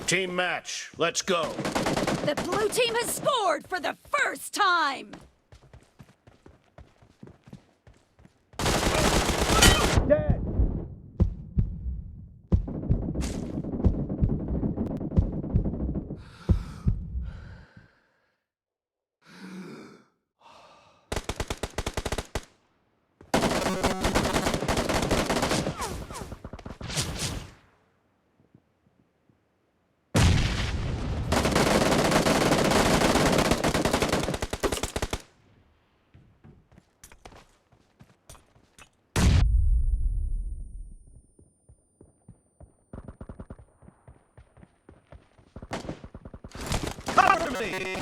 Team match, let's go. The blue team has scored for the first time! Dead! Cover me!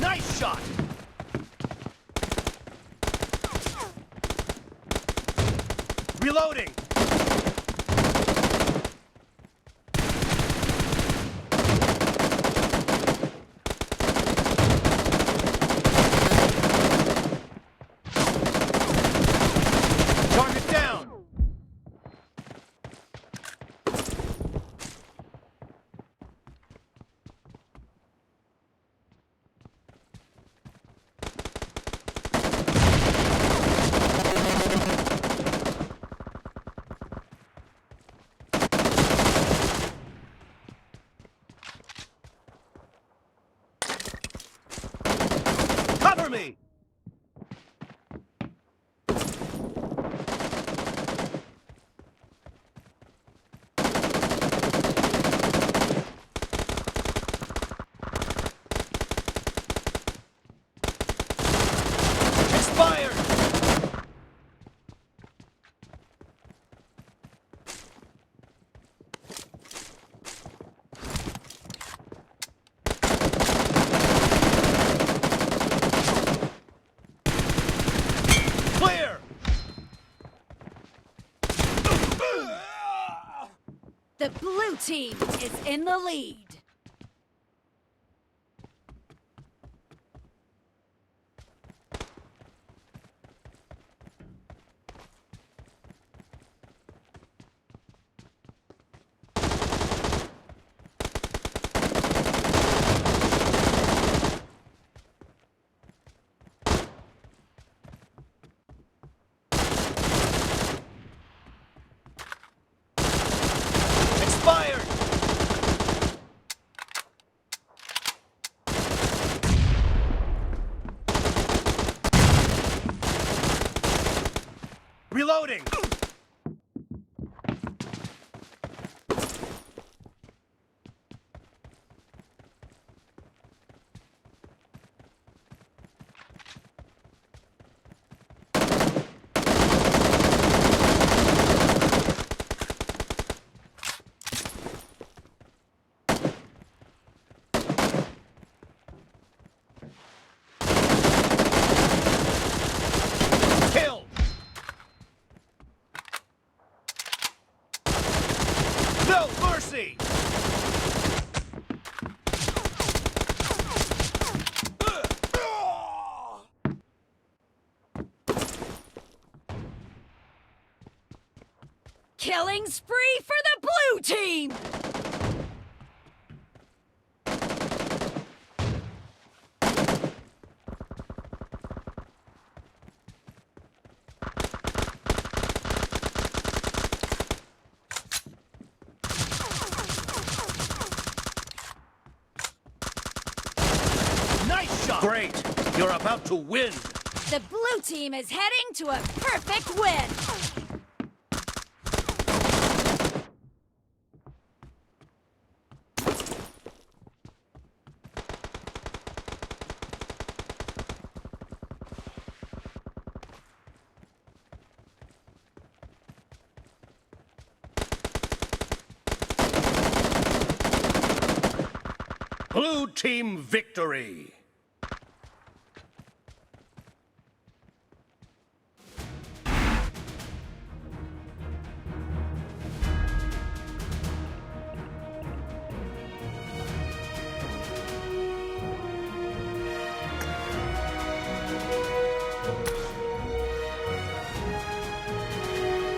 Nice shot! Reloading! Target down! Cover me! Expired! Clear! The blue team is in the lead. Expired! Reloading! Kill! No mercy! Killing spree for the blue team! Nice shot! Great! You're about to win! The blue team is heading to a perfect win! Blue team victory!